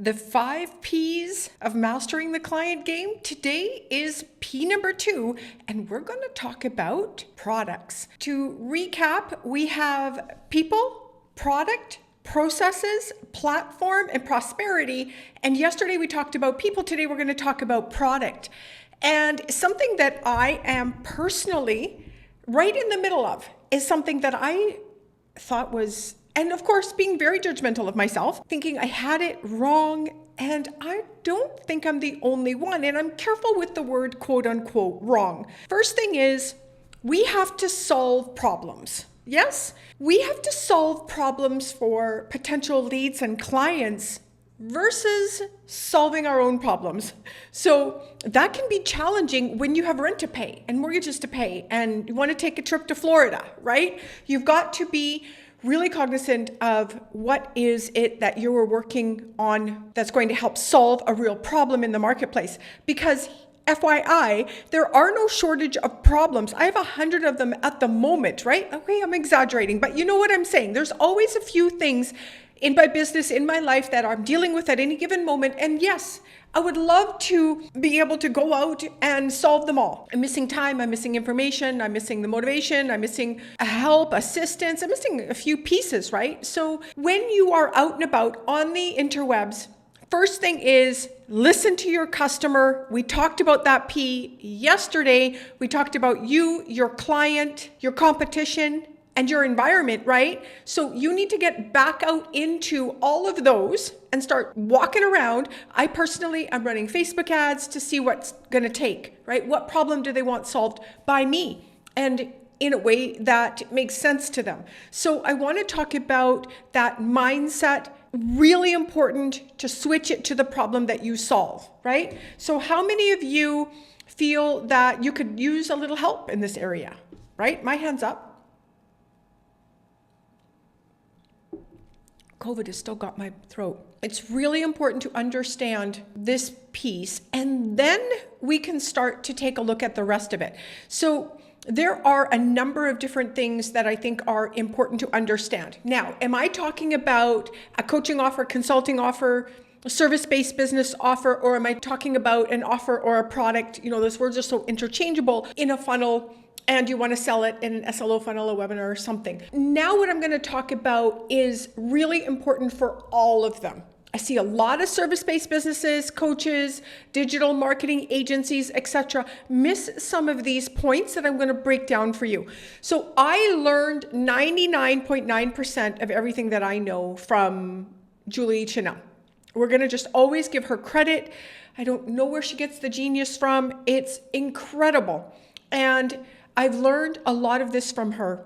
The 5 P's of mastering the client game. Today is P number 2, and we're going to talk about products. To recap, we have people, product, processes, platform, and prosperity. And yesterday we talked about people. Today we're going to talk about product. And something that I am personally right in the middle of is something that I thought was, and of course, being very judgmental of myself, thinking I had it wrong, and I don't think I'm the only one, and I'm careful with the word quote unquote wrong. First thing is, we have to solve problems. Yes, we have to solve problems for potential leads and clients versus solving our own problems. So that can be challenging when you have rent to pay and mortgages to pay and you want to take a trip to Florida, right? You've got to be really cognizant of what is it that you are working on that's going to help solve a real problem in the marketplace. Because FYI, there are no shortage of problems. I have 100 of them at the moment, right? Okay, I'm exaggerating, but you know what I'm saying. There's always a few things in my business, in my life that I'm dealing with at any given moment. And yes, I would love to be able to go out and solve them all. I'm missing time, I'm missing information, I'm missing the motivation, I'm missing help, assistance, I'm missing a few pieces, right? So when you are out and about on the interwebs, first thing is listen to your customer. We talked about that P yesterday. We talked about you, your client, your competition, and your environment, right? So you need to get back out into all of those and start walking around. I personally am running Facebook ads to see what's going to take, right? What problem do they want solved by me? And in a way that makes sense to them. So I want to talk about that mindset. Really important to switch it to the problem that you solve, right? So how many of you feel that you could use a little help in this area, right? My hand's up. COVID has still got my throat. It's really important to understand this piece, and then we can start to take a look at the rest of it. So there are a number of different things that I think are important to understand. Now, am I talking about a coaching offer, consulting offer, a service-based business offer, or am I talking about an offer or a product? You know, those words are so interchangeable in a funnel, and you want to sell it in an SLO funnel, a webinar, or something. Now what I'm going to talk about is really important for all of them. I see a lot of service-based businesses, coaches, digital marketing agencies, etc. miss some of these points that I'm going to break down for you. So I learned 99.9% of everything that I know from Julie Chanel. We're going to just always give her credit. I don't know where she gets the genius from. It's incredible. And I've learned a lot of this from her.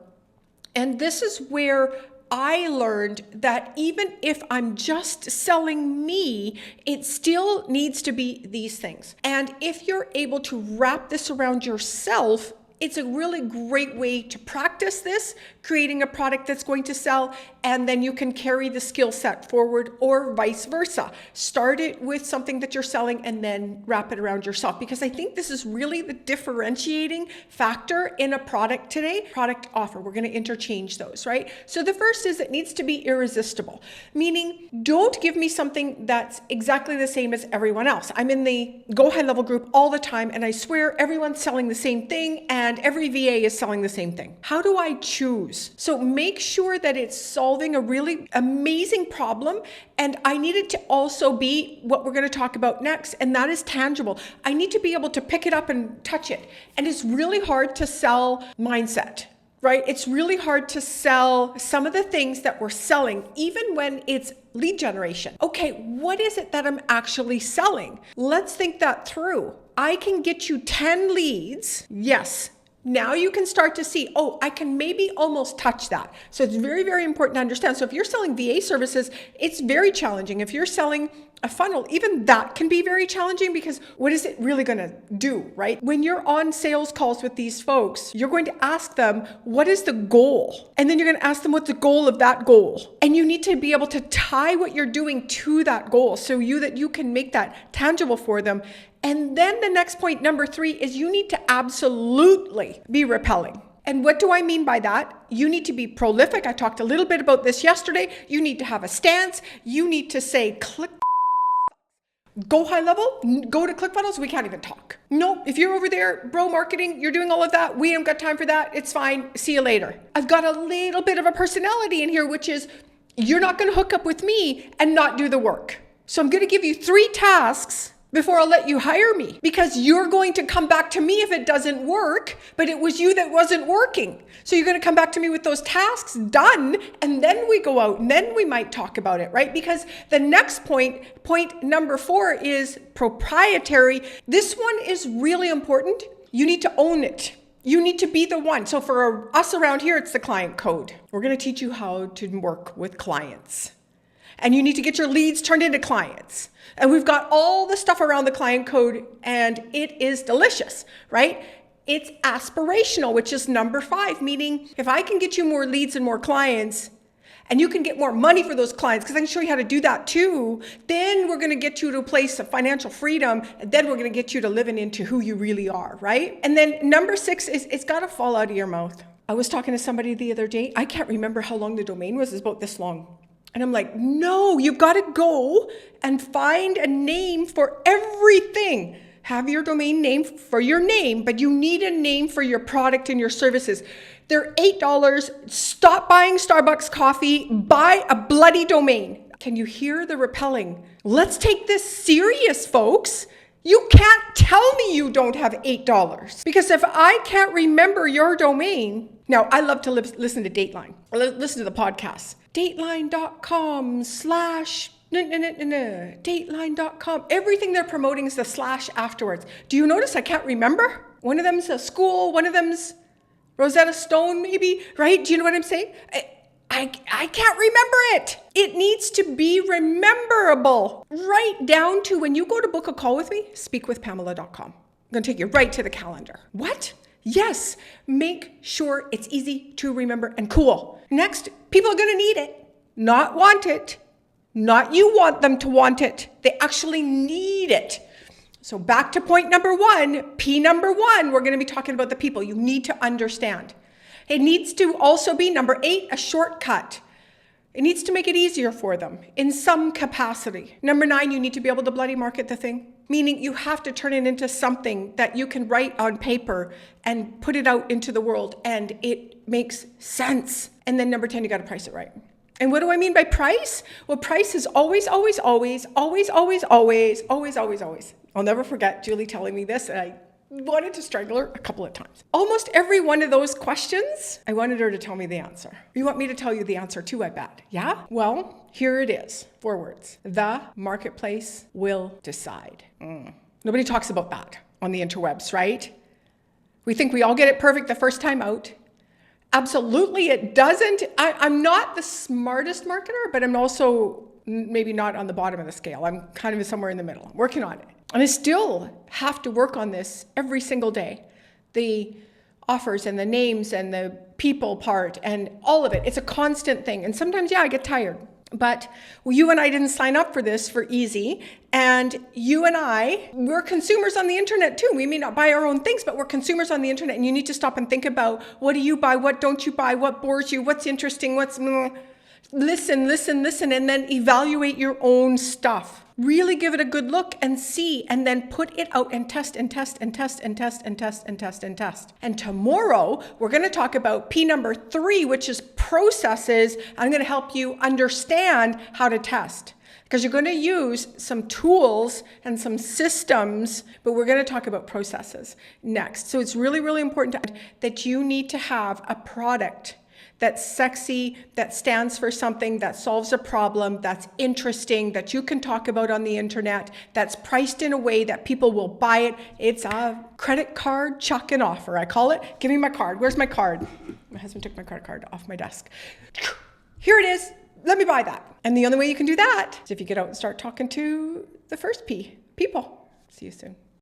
And this is where I learned that even if I'm just selling me, it still needs to be these things. And if you're able to wrap this around yourself, it's a really great way to practice this, creating a product that's going to sell, and then you can carry the skill set forward or vice versa. Start it with something that you're selling and then wrap it around yourself, because I think this is really the differentiating factor in a product today. Product offer, we're going to interchange those, right? So the first is it needs to be irresistible, meaning don't give me something that's exactly the same as everyone else. I'm in the Go High Level group all the time, and I swear everyone's selling the same thing, and every VA is selling the same thing. How do I choose? So make sure that it's solving a really amazing problem. And I need it to also be what we're going to talk about next, and that is tangible. I need to be able to pick it up and touch it. And it's really hard to sell mindset, right? It's really hard to sell some of the things that we're selling, even when it's lead generation. Okay, what is it that I'm actually selling? Let's think that through. I can get you 10 leads. Yes. Now you can start to see, oh, I can maybe almost touch that. So it's very, very important to understand. So if you're selling VA services, it's very challenging. If you're selling a funnel, even that can be very challenging, because what is it really going to do, right? When you're on sales calls with these folks, you're going to ask them, what is the goal? And then you're going to ask them what's the goal of that goal. And you need to be able to tie what you're doing to that goal so that you can make that tangible for them. And then the next point, number 3, is you need to absolutely be repelling. And what do I mean by that? You need to be prolific. I talked a little bit about this yesterday. You need to have a stance. You need to say, click Go high level, go to ClickFunnels, we can't even talk. No, if you're over there, bro marketing, you're doing all of that, we haven't got time for that, it's fine, see you later. I've got a little bit of a personality in here, which is you're not gonna hook up with me and not do the work. So I'm gonna give you 3 tasks before I'll let you hire me, because you're going to come back to me if it doesn't work, but it was you that wasn't working. So you're going to come back to me with those tasks done, and then we go out and then we might talk about it, right? Because the next point number 4 is proprietary. This one is really important. You need to own it. You need to be the one. So for us around here, it's the client code. We're going to teach you how to work with clients. And you need to get your leads turned into clients. And we've got all the stuff around the client code, and it is delicious, right? It's aspirational, which is number 5, meaning if I can get you more leads and more clients, and you can get more money for those clients, because I can show you how to do that too, then we're going to get you to a place of financial freedom, and then we're going to get you to living into who you really are, right? And then number 6 is it's got to fall out of your mouth. I was talking to somebody the other day. I can't remember how long the domain was. It's about this long. And I'm like, no, you've got to go and find a name for everything. Have your domain name for your name, but you need a name for your product and your services. They're $8. Stop buying Starbucks coffee. Buy a bloody domain. Can you hear the repelling? Let's take this serious, folks. You can't tell me you don't have $8, because if I can't remember your domain, now I love to listen to Dateline, or listen to the podcast. Dateline.com/ Dateline.com. Everything they're promoting is the / afterwards. Do you notice I can't remember? One of them's a school, one of them's Rosetta Stone, maybe, right? Do you know what I'm saying? I can't remember it. It needs to be rememberable. Right down to when you go to book a call with me, speakwithpamela.com. I'm going to take you right to the calendar. What? Yes. Make sure it's easy to remember and cool. Next, people are going to need it, not want it. Not you want them to want it. They actually need it. So back to point number 1, P number 1, we're going to be talking about the people. You need to understand. It needs to also be, number 8, a shortcut. It needs to make it easier for them in some capacity. Number 9, you need to be able to bloody market the thing, meaning you have to turn it into something that you can write on paper and put it out into the world, and it makes sense. And then number 10, you got to price it right. And what do I mean by price? Well, price is always, always, always, always, always, always, always, always, always. I'll never forget Julie telling me this, and I wanted to strangle her a couple of times. Almost every one of those questions, I wanted her to tell me the answer. You want me to tell you the answer too, I bet. Yeah? Well, here it is. 4 words. The marketplace will decide. Nobody talks about that on the interwebs, right? We think we all get it perfect the first time out. Absolutely, it doesn't. I'm not the smartest marketer, but I'm also maybe not on the bottom of the scale. I'm kind of somewhere in the middle. I'm working on it. And I still have to work on this every single day. The offers and the names and the people part and all of it. It's a constant thing. And sometimes, I get tired. But you and I didn't sign up for this for easy. And you and we're consumers on the internet too. We may not buy our own things, but we're consumers on the internet. And you need to stop and think about, what do you buy? What don't you buy? What bores you? What's interesting? Listen, and then evaluate your own stuff. Really give it a good look and see, and then put it out and test and test and test and test and test and test and test. And tomorrow, we're going to talk about P number 3, which is processes. I'm going to help you understand how to test, because you're going to use some tools and some systems, but we're going to talk about processes next. So it's really, really important that you need to have a product that's sexy, that stands for something, that solves a problem, that's interesting, that you can talk about on the internet, that's priced in a way that people will buy it. It's a credit card chuck and offer, I call it. Give me my card. Where's my card? My husband took my credit card off my desk. Here it is. Let me buy that. And the only way you can do that is if you get out and start talking to the first P, people. See you soon.